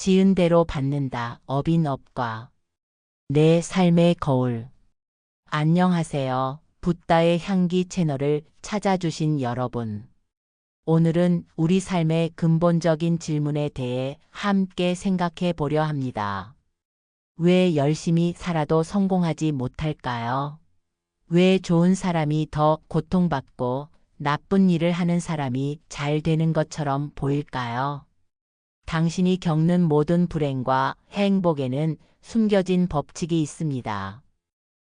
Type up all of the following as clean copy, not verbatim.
지은 대로 받는다. 업인업과 내 삶의 거울. 안녕하세요. 붓다의 향기 채널을 찾아주신 여러분. 오늘은 우리 삶의 근본적인 질문에 대해 함께 생각해 보려 합니다. 왜 열심히 살아도 성공하지 못할까요? 왜 좋은 사람이 더 고통받고 나쁜 일을 하는 사람이 잘 되는 것처럼 보일까요? 당신이 겪는 모든 불행과 행복에는 숨겨진 법칙이 있습니다.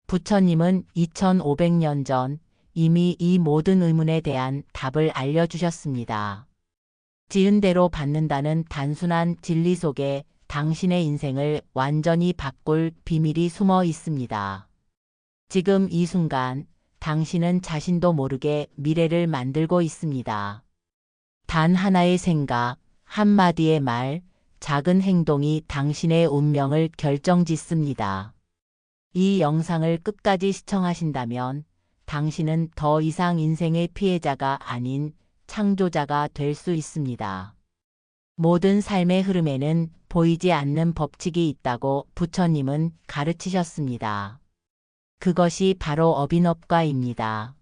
부처님은 2500년 전 이미 이 모든 의문에 대한 답을 알려주셨습니다. 지은 대로 받는다는 단순한 진리 속에 당신의 인생을 완전히 바꿀 비밀이 숨어 있습니다. 지금 이 순간 당신은 자신도 모르게 미래를 만들고 있습니다. 단 하나의 생각, 한마디의 말, 작은 행동이 당신의 운명을 결정짓습니다. 이 영상을 끝까지 시청하신다면 당신은 더 이상 인생의 피해자가 아닌 창조자가 될 수 있습니다. 모든 삶의 흐름에는 보이지 않는 법칙이 있다고 부처님은 가르치셨습니다. 그것이 바로 업인업과입니다.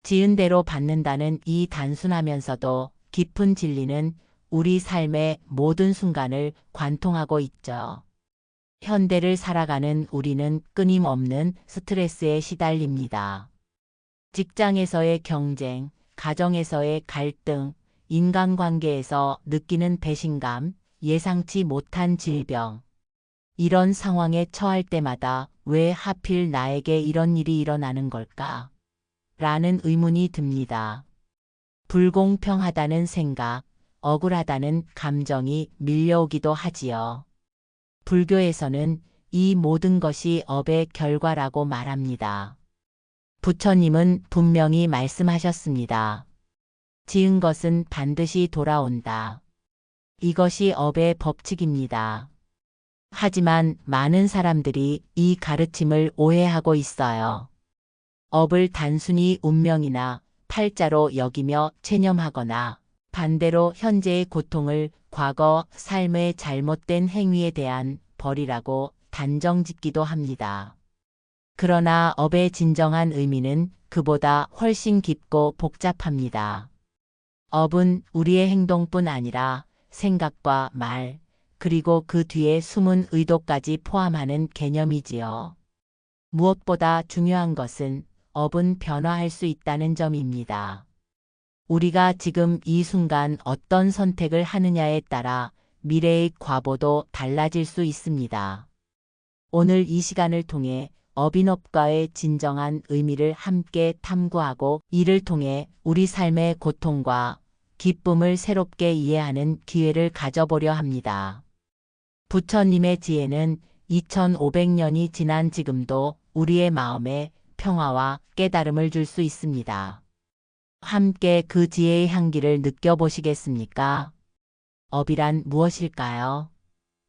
지은 대로 받는다는 이 단순하면서도 깊은 진리는 우리 삶의 모든 순간을 관통하고 있죠. 현대를 살아가는 우리는 끊임없는 스트레스에 시달립니다. 직장에서의 경쟁, 가정에서의 갈등, 인간관계에서 느끼는 배신감, 예상치 못한 질병. 이런 상황에 처할 때마다 왜 하필 나에게 이런 일이 일어나는 걸까? 라는 의문이 듭니다. 불공평하다는 생각, 억울하다는 감정이 밀려오기도 하지요. 불교에서는 이 모든 것이 업의 결과라고 말합니다. 부처님은 분명히 말씀하셨습니다. 지은 것은 반드시 돌아온다. 이것이 업의 법칙입니다. 하지만 많은 사람들이 이 가르침을 오해하고 있어요. 업을 단순히 운명이나 팔자로 여기며 체념하거나 반대로 현재의 고통을 과거 삶의 잘못된 행위에 대한 벌이라고 단정짓기도 합니다. 그러나 업의 진정한 의미는 그보다 훨씬 깊고 복잡합니다. 업은 우리의 행동뿐 아니라 생각과 말, 그리고 그 뒤에 숨은 의도까지 포함하는 개념이지요. 무엇보다 중요한 것은 업은 변화할 수 있다는 점입니다. 우리가 지금 이 순간 어떤 선택을 하느냐에 따라 미래의 과보도 달라질 수 있습니다. 오늘 이 시간을 통해 업인업과의 진정한 의미를 함께 탐구하고 이를 통해 우리 삶의 고통과 기쁨을 새롭게 이해하는 기회를 가져보려 합니다. 부처님의 지혜는 2500년이 지난 지금도 우리의 마음에 평화와 깨달음을 줄 수 있습니다. 함께 그 지혜의 향기를 느껴보시겠습니까? 업이란 무엇일까요?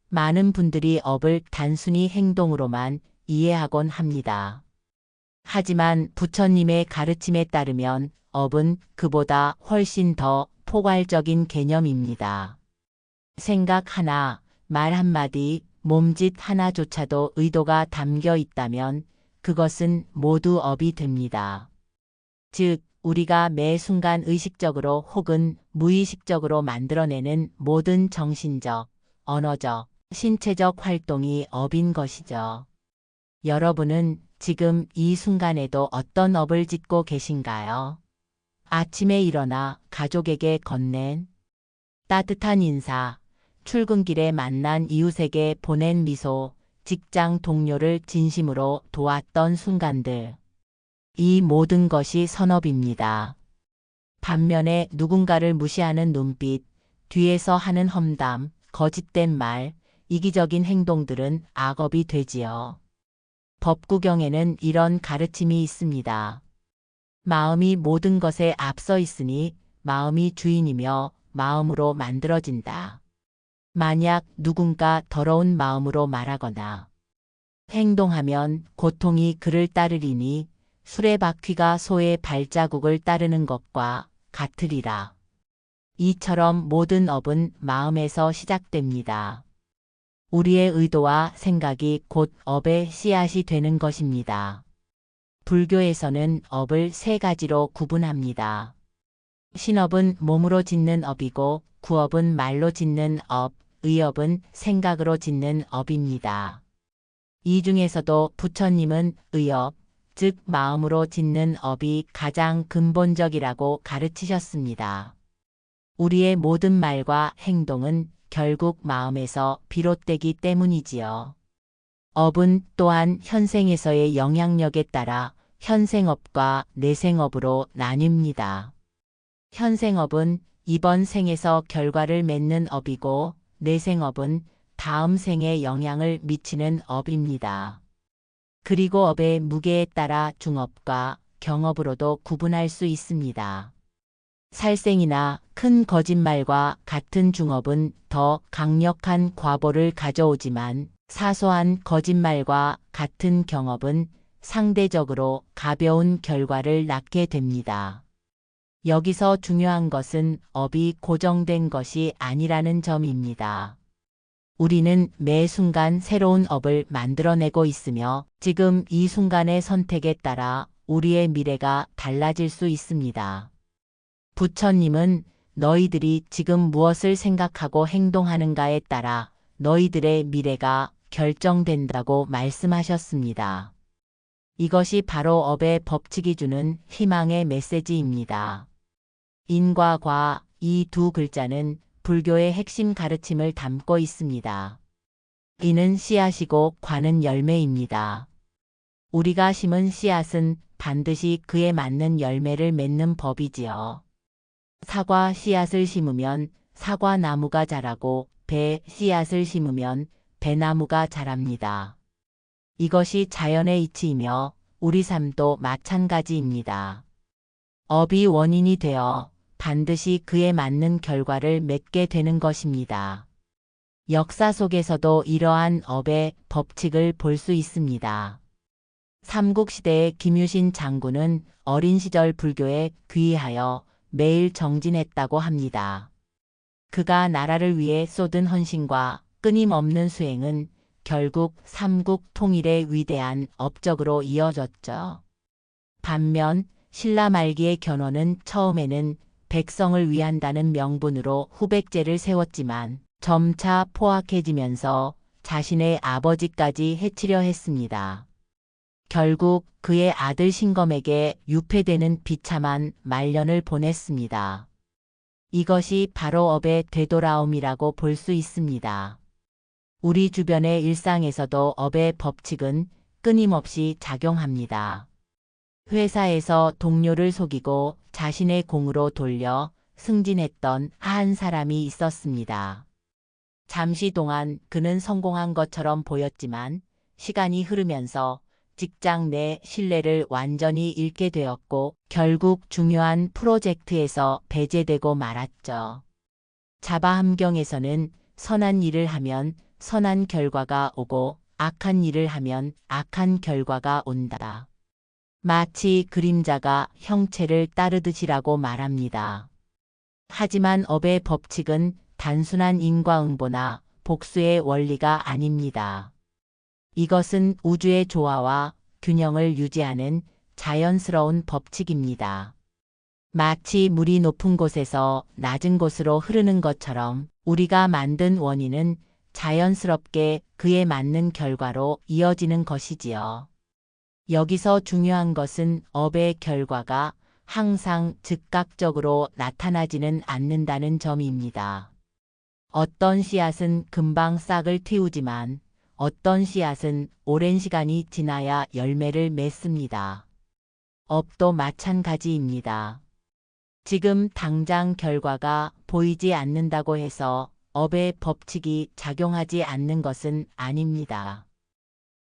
많은 분들이 업을 단순히 행동으로만 이해하곤 합니다. 하지만 부처님의 가르침에 따르면 업은 그보다 훨씬 더 포괄적인 개념입니다. 생각 하나, 말 한마디, 몸짓 하나조차도 의도가 담겨 있다면 그것은 모두 업이 됩니다. 즉, 우리가 매 순간 의식적으로 혹은 무의식적으로 만들어내는 모든 정신적, 언어적, 신체적 활동이 업인 것이죠. 여러분은 지금 이 순간에도 어떤 업을 짓고 계신가요? 아침에 일어나 가족에게 건넨 따뜻한 인사, 출근길에 만난 이웃에게 보낸 미소, 직장 동료를 진심으로 도왔던 순간들. 이 모든 것이 선업입니다. 반면에 누군가를 무시하는 눈빛, 뒤에서 하는 험담, 거짓된 말, 이기적인 행동들은 악업이 되지요. 법구경에는 이런 가르침이 있습니다. 마음이 모든 것에 앞서 있으니 마음이 주인이며 마음으로 만들어진다. 만약 누군가 더러운 마음으로 말하거나 행동하면 고통이 그를 따르리니 수레바퀴가 소의 발자국을 따르는 것과 같으리라. 이처럼 모든 업은 마음에서 시작됩니다. 우리의 의도와 생각이 곧 업의 씨앗이 되는 것입니다. 불교에서는 업을 세 가지로 구분합니다. 신업은 몸으로 짓는 업이고 구업은 말로 짓는 업, 의업은 생각으로 짓는 업입니다. 이 중에서도 부처님은 의업, 즉 마음으로 짓는 업이 가장 근본적이라고 가르치셨습니다. 우리의 모든 말과 행동은 결국 마음에서 비롯되기 때문이지요. 업은 또한 현생에서의 영향력에 따라 현생업과 내생업으로 나뉩니다. 현생업은 이번 생에서 결과를 맺는 업이고 내생업은 다음 생에 영향을 미치는 업입니다. 그리고 업의 무게에 따라 중업과 경업으로도 구분할 수 있습니다. 살생이나 큰 거짓말과 같은 중업은 더 강력한 과보를 가져오지만 사소한 거짓말과 같은 경업은 상대적으로 가벼운 결과를 낳게 됩니다. 여기서 중요한 것은 업이 고정된 것이 아니라는 점입니다. 우리는 매 순간 새로운 업을 만들어내고 있으며 지금 이 순간의 선택에 따라 우리의 미래가 달라질 수 있습니다. 부처님은 너희들이 지금 무엇을 생각하고 행동하는가에 따라 너희들의 미래가 결정된다고 말씀하셨습니다. 이것이 바로 업의 법칙이 주는 희망의 메시지입니다. 인과 과, 이 두 글자는 불교의 핵심 가르침을 담고 있습니다. 인은 씨앗이고 과는 열매입니다. 우리가 심은 씨앗은 반드시 그에 맞는 열매를 맺는 법이지요. 사과 씨앗을 심으면 사과나무가 자라고 배 씨앗을 심으면 배나무가 자랍니다. 이것이 자연의 이치이며 우리 삶도 마찬가지입니다. 업이 원인이 되어 반드시 그에 맞는 결과를 맺게 되는 것입니다. 역사 속에서도 이러한 업의 법칙을 볼 수 있습니다. 삼국시대의 김유신 장군은 어린 시절 불교에 귀의하여 매일 정진했다고 합니다. 그가 나라를 위해 쏟은 헌신과 끊임없는 수행은 결국 삼국 통일의 위대한 업적으로 이어졌죠. 반면 신라 말기의 견훤은 처음에는 백성을 위한다는 명분으로 후백제를 세웠지만 점차 포악해지면서 자신의 아버지까지 해치려 했습니다. 결국 그의 아들 신검에게 유폐되는 비참한 말년을 보냈습니다. 이것이 바로 업의 되돌아옴이라고 볼 수 있습니다. 우리 주변의 일상에서도 업의 법칙은 끊임없이 작용합니다. 회사에서 동료를 속이고 자신의 공으로 돌려 승진했던 한 사람이 있었습니다. 잠시 동안 그는 성공한 것처럼 보였지만 시간이 흐르면서 직장 내 신뢰를 완전히 잃게 되었고 결국 중요한 프로젝트에서 배제되고 말았죠. 자바함경에서는 선한 일을 하면 선한 결과가 오고 악한 일을 하면 악한 결과가 온다. 마치 그림자가 형체를 따르듯이라고 말합니다. 하지만 업의 법칙은 단순한 인과응보나 복수의 원리가 아닙니다. 이것은 우주의 조화와 균형을 유지하는 자연스러운 법칙입니다. 마치 물이 높은 곳에서 낮은 곳으로 흐르는 것처럼 우리가 만든 원인은 자연스럽게 그에 맞는 결과로 이어지는 것이지요. 여기서 중요한 것은 업의 결과가 항상 즉각적으로 나타나지는 않는다는 점입니다. 어떤 씨앗은 금방 싹을 틔우지만 어떤 씨앗은 오랜 시간이 지나야 열매를 맺습니다. 업도 마찬가지입니다. 지금 당장 결과가 보이지 않는다고 해서 업의 법칙이 작용하지 않는 것은 아닙니다.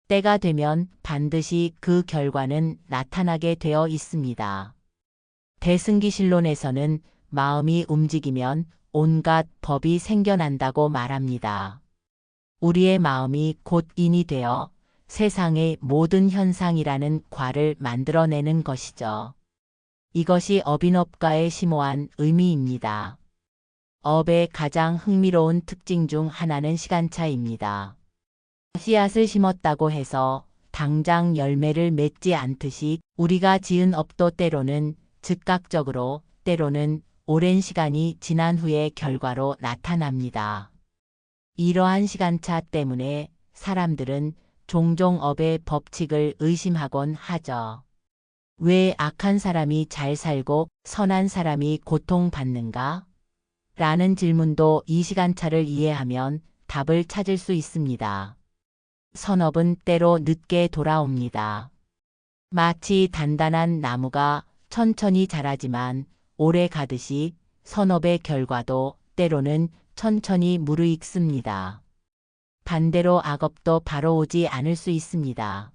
때가 되면 반드시 그 결과는 나타나게 되어 있습니다. 대승기실론에서는 마음이 움직이면 온갖 법이 생겨난다고 말합니다. 우리의 마음이 곧 인이 되어 세상의 모든 현상이라는 과를 만들어내는 것이죠. 이것이 업인업과의 심오한 의미입니다. 업의 가장 흥미로운 특징 중 하나는 시간차입니다. 씨앗을 심었다고 해서 당장 열매를 맺지 않듯이 우리가 지은 업도 때로는 즉각적으로, 때로는 오랜 시간이 지난 후의 결과로 나타납니다. 이러한 시간차 때문에 사람들은 종종 업의 법칙을 의심하곤 하죠. 왜 악한 사람이 잘 살고 선한 사람이 고통받는가? 라는 질문도 이 시간차를 이해하면 답을 찾을 수 있습니다. 선업은 때로 늦게 돌아옵니다. 마치 단단한 나무가 천천히 자라지만 오래 가듯이 선업의 결과도 때로는 천천히 무르익습니다. 반대로 악업도 바로 오지 않을 수 있습니다.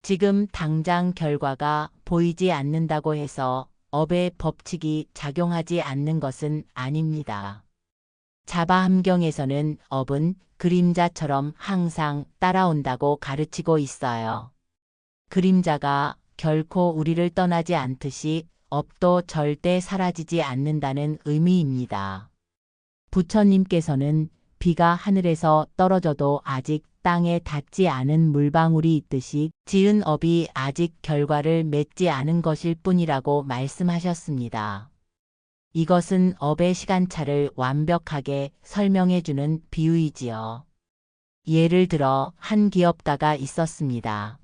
지금 당장 결과가 보이지 않는다고 해서 업의 법칙이 작용하지 않는 것은 아닙니다. 자바함경에서는 업은 그림자처럼 항상 따라온다고 가르치고 있어요. 그림자가 결코 우리를 떠나지 않듯이 업도 절대 사라지지 않는다는 의미입니다. 부처님께서는 비가 하늘에서 떨어져도 아직 땅에 닿지 않은 물방울이 있듯이 지은 업이 아직 결과를 맺지 않은 것일 뿐이라고 말씀하셨습니다. 이것은 업의 시간차를 완벽하게 설명해주는 비유이지요. 예를 들어 한 기업가가 있었습니다.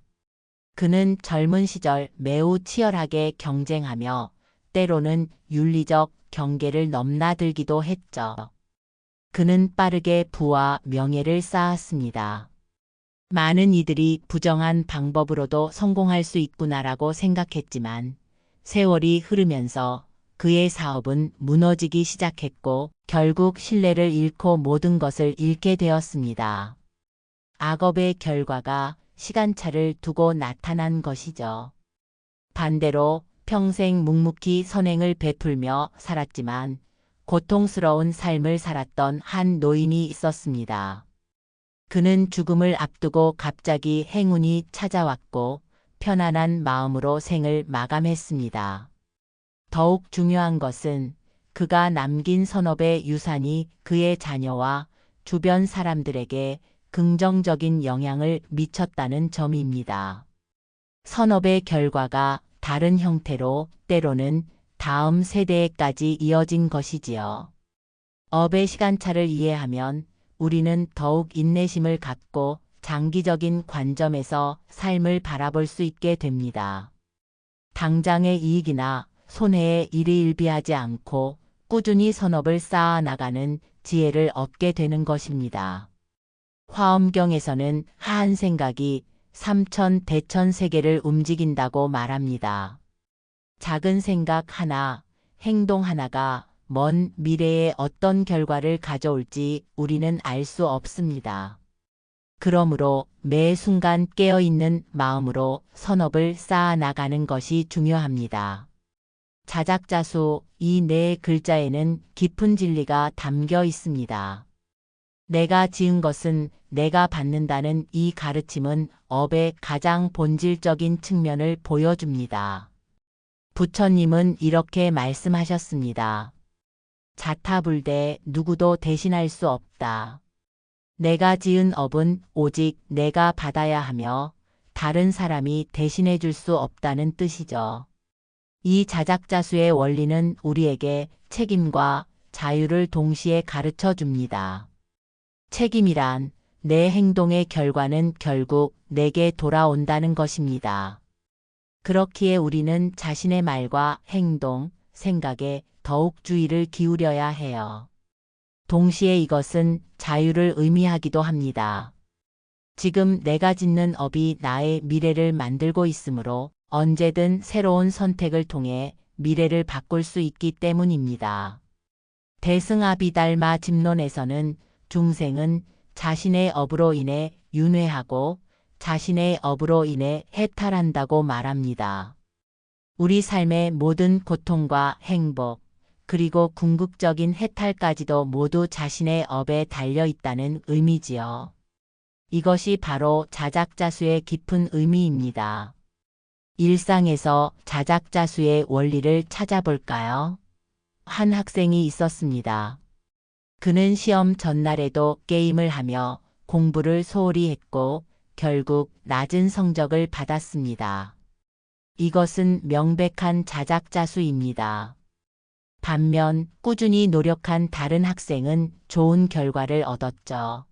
그는 젊은 시절 매우 치열하게 경쟁하며 때로는 윤리적 경계를 넘나들기도 했죠. 그는 빠르게 부와 명예를 쌓았습니다. 많은 이들이 부정한 방법으로도 성공할 수 있구나라고 생각했지만 세월이 흐르면서 그의 사업은 무너지기 시작했고 결국 신뢰를 잃고 모든 것을 잃게 되었습니다. 악업의 결과가 시간차를 두고 나타난 것이죠. 반대로 평생 묵묵히 선행을 베풀며 살았지만 고통스러운 삶을 살았던 한 노인이 있었습니다. 그는 죽음을 앞두고 갑자기 행운이 찾아왔고 편안한 마음으로 생을 마감했습니다. 더욱 중요한 것은 그가 남긴 선업의 유산이 그의 자녀와 주변 사람들에게 긍정적인 영향을 미쳤다는 점입니다. 선업의 결과가 다른 형태로 때로는 다음 세대에까지 이어진 것이지요. 업의 시간차를 이해하면 우리는 더욱 인내심을 갖고 장기적인 관점에서 삶을 바라볼 수 있게 됩니다. 당장의 이익이나 손해에 일희일비하지 않고 꾸준히 선업을 쌓아 나가는 지혜를 얻게 되는 것입니다. 화엄경에서는 하한 생각이 삼천 대천 세계를 움직인다고 말합니다. 작은 생각 하나, 행동 하나가 먼 미래에 어떤 결과를 가져올지 우리는 알 수 없습니다. 그러므로 매 순간 깨어있는 마음으로 선업을 쌓아 나가는 것이 중요합니다. 자작자수 이 네 글자에는 깊은 진리가 담겨 있습니다. 내가 지은 것은 내가 받는다는 이 가르침은 업의 가장 본질적인 측면을 보여줍니다. 부처님은 이렇게 말씀하셨습니다. 자타불대 누구도 대신할 수 없다. 내가 지은 업은 오직 내가 받아야 하며 다른 사람이 대신해 줄 수 없다는 뜻이죠. 이 자작자수의 원리는 우리에게 책임과 자유를 동시에 가르쳐 줍니다. 책임이란 내 행동의 결과는 결국 내게 돌아온다는 것입니다. 그렇기에 우리는 자신의 말과 행동, 생각에 더욱 주의를 기울여야 해요. 동시에 이것은 자유를 의미하기도 합니다. 지금 내가 짓는 업이 나의 미래를 만들고 있으므로 언제든 새로운 선택을 통해 미래를 바꿀 수 있기 때문입니다. 대승아비달마 집론에서는 중생은 자신의 업으로 인해 윤회하고 자신의 업으로 인해 해탈한다고 말합니다. 우리 삶의 모든 고통과 행복, 그리고 궁극적인 해탈까지도 모두 자신의 업에 달려 있다는 의미지요. 이것이 바로 자작자수의 깊은 의미입니다. 일상에서 자작자수의 원리를 찾아볼까요? 한 학생이 있었습니다. 그는 시험 전날에도 게임을 하며 공부를 소홀히 했고 결국 낮은 성적을 받았습니다. 이것은 명백한 자작자수입니다. 반면 꾸준히 노력한 다른 학생은 좋은 결과를 얻었죠.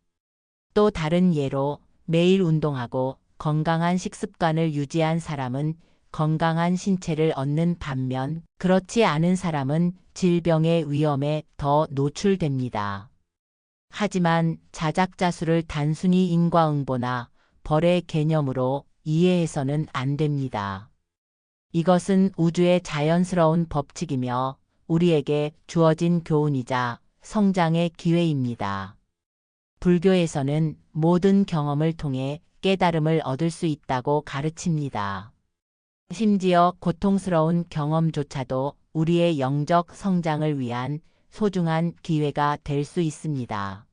또 다른 예로 매일 운동하고 건강한 식습관을 유지한 사람은 건강한 신체를 얻는 반면 그렇지 않은 사람은 질병의 위험에 더 노출됩니다. 하지만 자작자수를 단순히 인과응보나 벌의 개념으로 이해해서는 안 됩니다. 이것은 우주의 자연스러운 법칙이며 우리에게 주어진 교훈이자 성장의 기회입니다. 불교에서는 모든 경험을 통해 깨달음을 얻을 수 있다고 가르칩니다. 심지어 고통스러운 경험조차도 우리의 영적 성장을 위한 소중한 기회가 될 수 있습니다.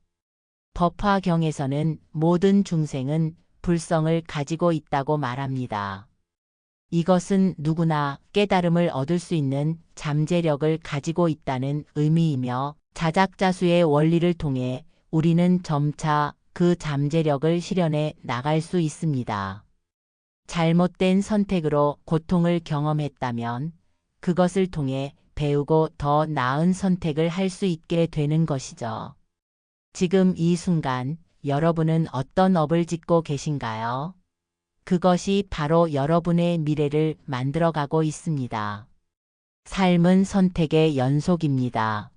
법화경에서는 모든 중생은 불성을 가지고 있다고 말합니다. 이것은 누구나 깨달음을 얻을 수 있는 잠재력을 가지고 있다는 의미이며 자작자수의 원리를 통해 우리는 점차 그 잠재력을 실현해 나갈 수 있습니다. 잘못된 선택으로 고통을 경험했다면 그것을 통해 배우고 더 나은 선택을 할 수 있게 되는 것이죠. 지금 이 순간 여러분은 어떤 업을 짓고 계신가요? 그것이 바로 여러분의 미래를 만들어가고 있습니다. 삶은 선택의 연속입니다.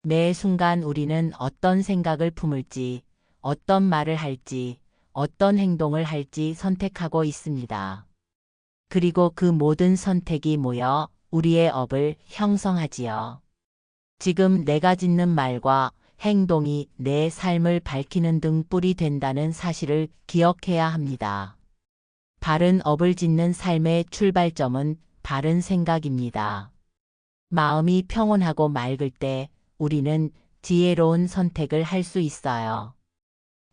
매 순간 우리는 어떤 생각을 품을지, 어떤 말을 할지, 어떤 행동을 할지 선택하고 있습니다. 그리고 그 모든 선택이 모여 우리의 업을 형성하지요. 지금 내가 짓는 말과 행동이 내 삶을 밝히는 등불이 된다는 사실을 기억해야 합니다. 바른 업을 짓는 삶의 출발점은 바른 생각입니다. 마음이 평온하고 맑을 때 우리는 지혜로운 선택을 할 수 있어요.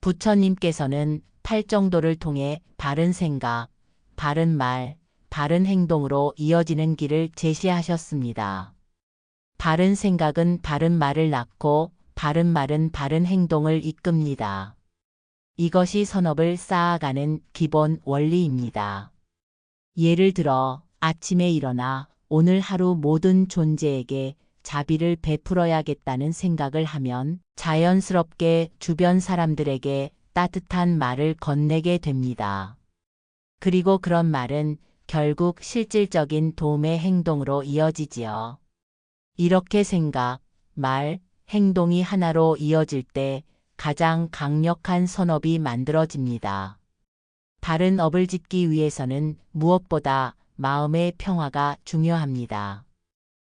부처님께서는 팔정도를 통해 바른 생각, 바른 말, 바른 행동으로 이어지는 길을 제시하셨습니다. 바른 생각은 바른 말을 낳고 바른 말은 바른 행동을 이끕니다. 이것이 선업을 쌓아가는 기본 원리입니다. 예를 들어 아침에 일어나 오늘 하루 모든 존재에게 자비를 베풀어야겠다는 생각을 하면 자연스럽게 주변 사람들에게 따뜻한 말을 건네게 됩니다. 그리고 그런 말은 결국 실질적인 도움의 행동으로 이어지지요. 이렇게 생각, 말, 행동이 하나로 이어질 때 가장 강력한 선업이 만들어집니다. 바른 업을 짓기 위해서는 무엇보다 마음의 평화가 중요합니다.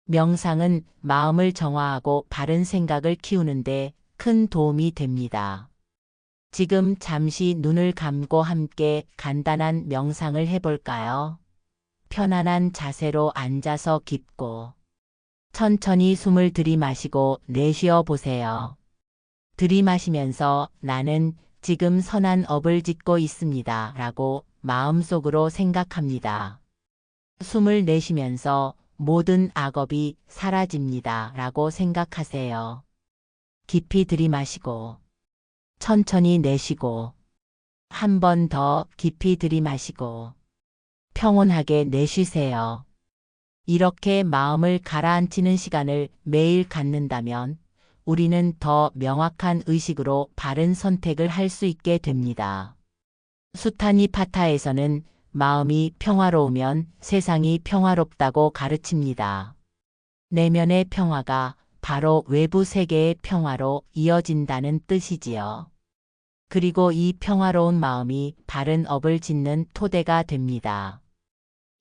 명상은 마음을 정화하고 바른 생각을 키우는데 큰 도움이 됩니다. 지금 잠시 눈을 감고 함께 간단한 명상을 해볼까요? 편안한 자세로 앉아서 깊고 천천히 숨을 들이마시고 내쉬어 보세요. 들이마시면서 나는 지금 선한 업을 짓고 있습니다 라고 마음속으로 생각합니다. 숨을 내쉬면서 모든 악업이 사라집니다 라고 생각하세요. 깊이 들이마시고 천천히 내쉬고 한 번 더 깊이 들이마시고 평온하게 내쉬세요. 이렇게 마음을 가라앉히는 시간을 매일 갖는다면 우리는 더 명확한 의식으로 바른 선택을 할 수 있게 됩니다. 수타니파타에서는 마음이 평화로우면 세상이 평화롭다고 가르칩니다. 내면의 평화가 바로 외부 세계의 평화로 이어진다는 뜻이지요. 그리고 이 평화로운 마음이 바른 업을 짓는 토대가 됩니다.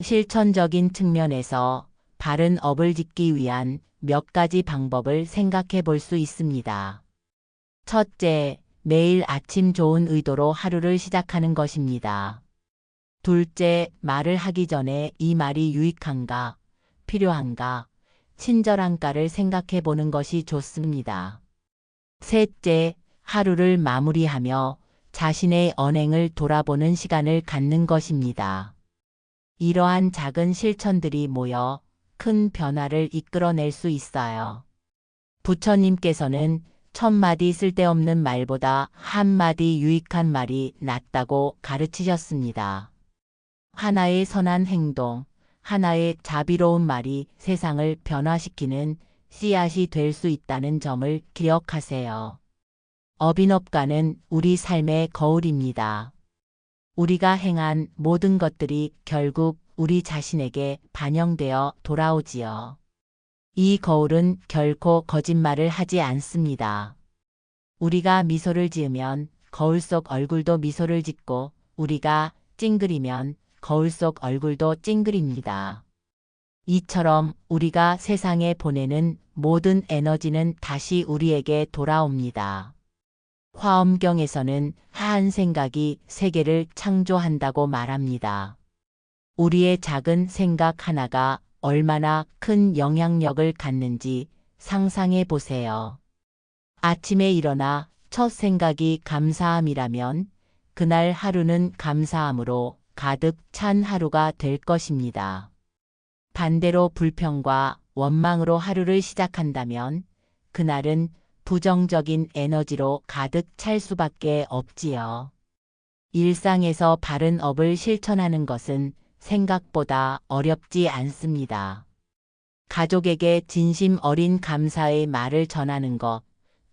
실천적인 측면에서 바른 업을 짓기 위한 몇 가지 방법을 생각해 볼 수 있습니다. 첫째, 매일 아침 좋은 의도로 하루를 시작하는 것입니다. 둘째, 말을 하기 전에 이 말이 유익한가, 필요한가, 친절한가를 생각해 보는 것이 좋습니다. 셋째, 하루를 마무리하며 자신의 언행을 돌아보는 시간을 갖는 것입니다. 이러한 작은 실천들이 모여 큰 변화를 이끌어낼 수 있어요. 부처님께서는 1000마디 쓸데없는 말보다 한마디 유익한 말이 낫다고 가르치셨습니다. 하나의 선한 행동, 하나의 자비로운 말이 세상을 변화시키는 씨앗이 될 수 있다는 점을 기억하세요. 어빈업가는 우리 삶의 거울입니다. 우리가 행한 모든 것들이 결국 우리 자신에게 반영되어 돌아오지요. 이 거울은 결코 거짓말을 하지 않습니다. 우리가 미소를 지으면 거울 속 얼굴도 미소를 짓고 우리가 찡그리면 거울 속 얼굴도 찡그립니다. 이처럼 우리가 세상에 보내는 모든 에너지는 다시 우리에게 돌아옵니다. 화엄경에서는 하한 생각이 세계를 창조한다고 말합니다. 우리의 작은 생각 하나가 얼마나 큰 영향력을 갖는지 상상해 보세요. 아침에 일어나 첫 생각이 감사함이라면 그날 하루는 감사함으로 가득 찬 하루가 될 것입니다. 반대로 불평과 원망으로 하루를 시작한다면 그날은 부정적인 에너지로 가득 찰 수밖에 없지요. 일상에서 바른 업을 실천하는 것은 생각보다 어렵지 않습니다. 가족에게 진심 어린 감사의 말을 전하는 것,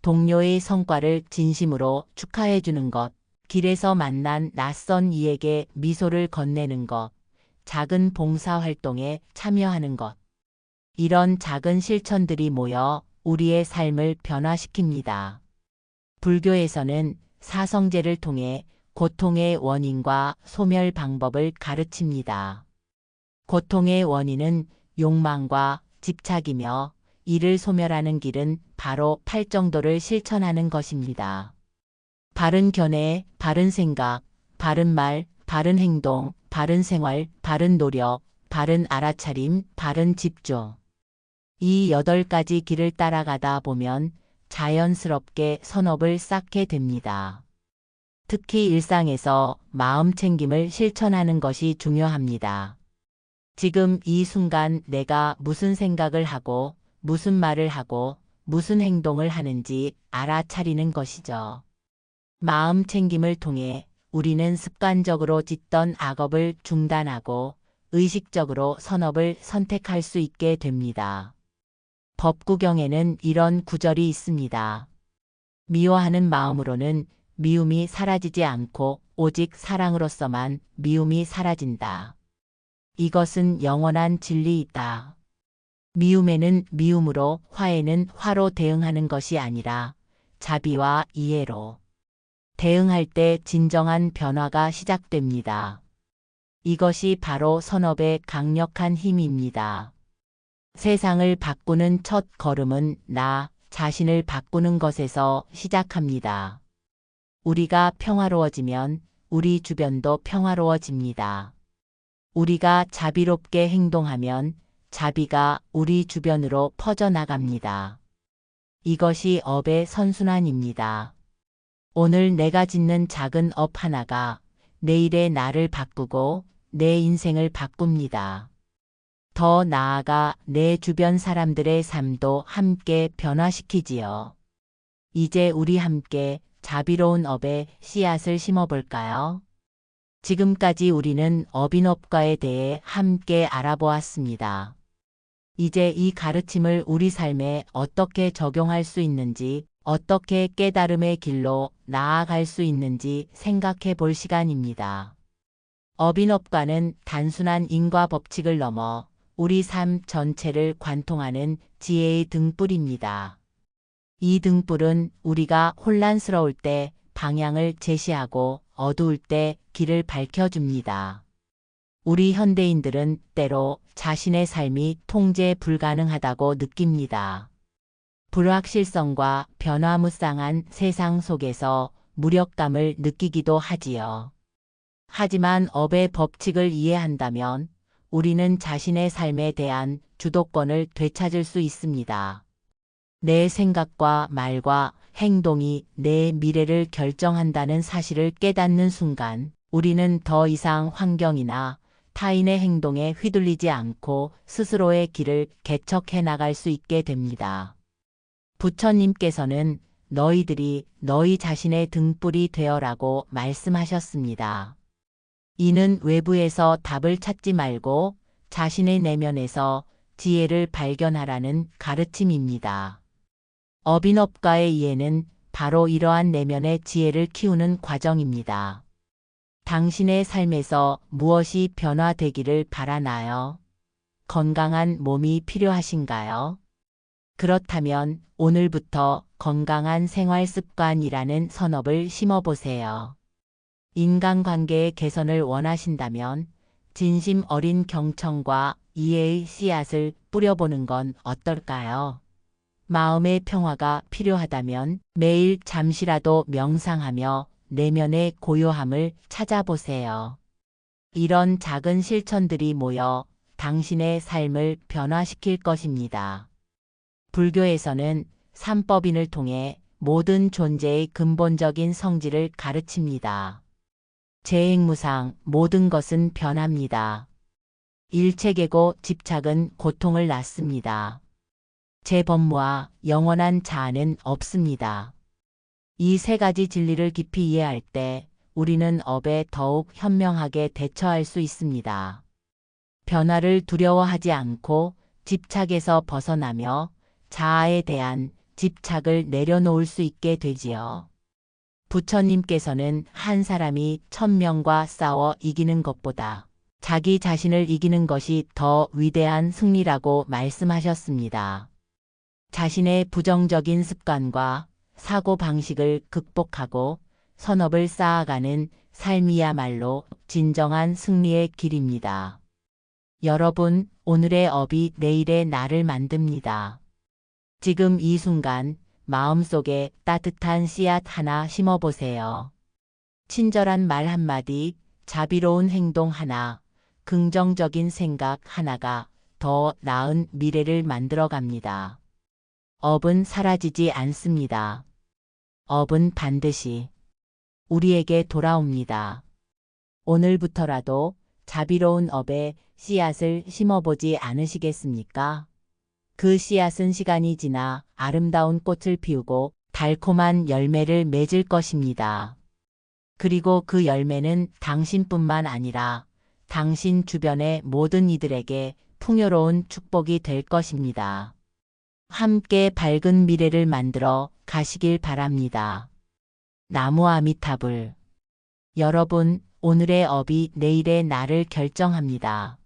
동료의 성과를 진심으로 축하해 주는 것, 길에서 만난 낯선 이에게 미소를 건네는 것, 작은 봉사활동에 참여하는 것. 이런 작은 실천들이 모여 우리의 삶을 변화시킵니다. 불교에서는 사성제를 통해 고통의 원인과 소멸 방법을 가르칩니다. 고통의 원인은 욕망과 집착이며 이를 소멸하는 길은 바로 팔정도를 실천하는 것입니다. 바른 견해, 바른 생각, 바른 말, 바른 행동, 바른 생활, 바른 노력, 바른 알아차림, 바른 집중. 이 8가지 길을 따라가다 보면 자연스럽게 선업을 쌓게 됩니다. 특히 일상에서 마음 챙김을 실천하는 것이 중요합니다. 지금 이 순간 내가 무슨 생각을 하고 무슨 말을 하고 무슨 행동을 하는지 알아차리는 것이죠. 마음 챙김을 통해 우리는 습관적으로 짓던 악업을 중단하고 의식적으로 선업을 선택할 수 있게 됩니다. 법구경에는 이런 구절이 있습니다. 미워하는 마음으로는 미움이 사라지지 않고 오직 사랑으로서만 미움이 사라진다. 이것은 영원한 진리이다. 미움에는 미움으로, 화에는 화로 대응하는 것이 아니라 자비와 이해로 대응할 때 진정한 변화가 시작됩니다. 이것이 바로 선업의 강력한 힘입니다. 세상을 바꾸는 첫 걸음은 나 자신을 바꾸는 것에서 시작합니다. 우리가 평화로워지면 우리 주변도 평화로워집니다. 우리가 자비롭게 행동하면 자비가 우리 주변으로 퍼져나갑니다. 이것이 업의 선순환입니다. 오늘 내가 짓는 작은 업 하나가 내일의 나를 바꾸고 내 인생을 바꿉니다. 더 나아가 내 주변 사람들의 삶도 함께 변화시키지요. 이제 우리 함께 자비로운 업에 씨앗을 심어볼까요? 지금까지 우리는 어빈업과에 대해 함께 알아보았습니다. 이제 이 가르침을 우리 삶에 어떻게 적용할 수 있는지, 어떻게 깨달음의 길로 나아갈 수 있는지 생각해 볼 시간입니다. 어빈업과는 단순한 인과 법칙을 넘어 우리 삶 전체를 관통하는 지혜의 등불입니다. 이 등불은 우리가 혼란스러울 때 방향을 제시하고 어두울 때 길을 밝혀줍니다. 우리 현대인들은 때로 자신의 삶이 통제 불가능하다고 느낍니다. 불확실성과 변화무쌍한 세상 속에서 무력감을 느끼기도 하지요. 하지만 업의 법칙을 이해한다면 우리는 자신의 삶에 대한 주도권을 되찾을 수 있습니다. 내 생각과 말과 행동이 내 미래를 결정한다는 사실을 깨닫는 순간 우리는 더 이상 환경이나 타인의 행동에 휘둘리지 않고 스스로의 길을 개척해 나갈 수 있게 됩니다. 부처님께서는 너희들이 너희 자신의 등불이 되어라고 말씀하셨습니다. 이는 외부에서 답을 찾지 말고 자신의 내면에서 지혜를 발견하라는 가르침입니다. 어빈업가의 이해는 바로 이러한 내면의 지혜를 키우는 과정입니다. 당신의 삶에서 무엇이 변화되기를 바라나요? 건강한 몸이 필요하신가요? 그렇다면 오늘부터 건강한 생활 습관이라는 선업을 심어보세요. 인간관계의 개선을 원하신다면 진심 어린 경청과 이해의 씨앗을 뿌려보는 건 어떨까요? 마음의 평화가 필요하다면 매일 잠시라도 명상하며 내면의 고요함을 찾아보세요. 이런 작은 실천들이 모여 당신의 삶을 변화시킬 것입니다. 불교에서는 삼법인을 통해 모든 존재의 근본적인 성질을 가르칩니다. 재행무상 모든 것은 변합니다. 일체계고 집착은 고통을 낳습니다. 재범무와 영원한 자아는 없습니다. 이 세 가지 진리를 깊이 이해할 때 우리는 업에 더욱 현명하게 대처할 수 있습니다. 변화를 두려워하지 않고 집착에서 벗어나며 자아에 대한 집착을 내려놓을 수 있게 되지요. 부처님께서는 한 사람이 1000명과 싸워 이기는 것보다 자기 자신을 이기는 것이 더 위대한 승리라고 말씀하셨습니다. 자신의 부정적인 습관과 사고방식을 극복하고 선업을 쌓아가는 삶이야말로 진정한 승리의 길입니다. 여러분, 오늘의 업이 내일의 나를 만듭니다. 지금 이 순간 마음속에 따뜻한 씨앗 하나 심어보세요. 친절한 말 한마디, 자비로운 행동 하나, 긍정적인 생각 하나가 더 나은 미래를 만들어갑니다. 업은 사라지지 않습니다. 업은 반드시 우리에게 돌아옵니다. 오늘부터라도 자비로운 업에 씨앗을 심어보지 않으시겠습니까? 그 씨앗은 시간이 지나 아름다운 꽃을 피우고 달콤한 열매를 맺을 것입니다. 그리고 그 열매는 당신뿐만 아니라 당신 주변의 모든 이들에게 풍요로운 축복이 될 것입니다. 함께 밝은 미래를 만들어 가시길 바랍니다. 나무 아미타불. 여러분, 오늘의 업이 내일의 나를 결정합니다.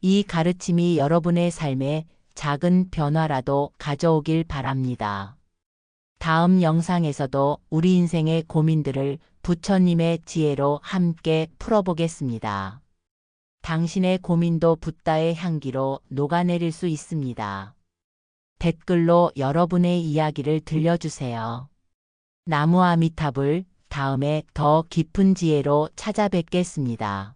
이 가르침이 여러분의 삶에 작은 변화라도 가져오길 바랍니다. 다음 영상에서도 우리 인생의 고민들을 부처님의 지혜로 함께 풀어보겠습니다. 당신의 고민도 붓다의 향기로 녹아내릴 수 있습니다. 댓글로 여러분의 이야기를 들려주세요. 나무 아미타불, 다음에 더 깊은 지혜로 찾아뵙겠습니다.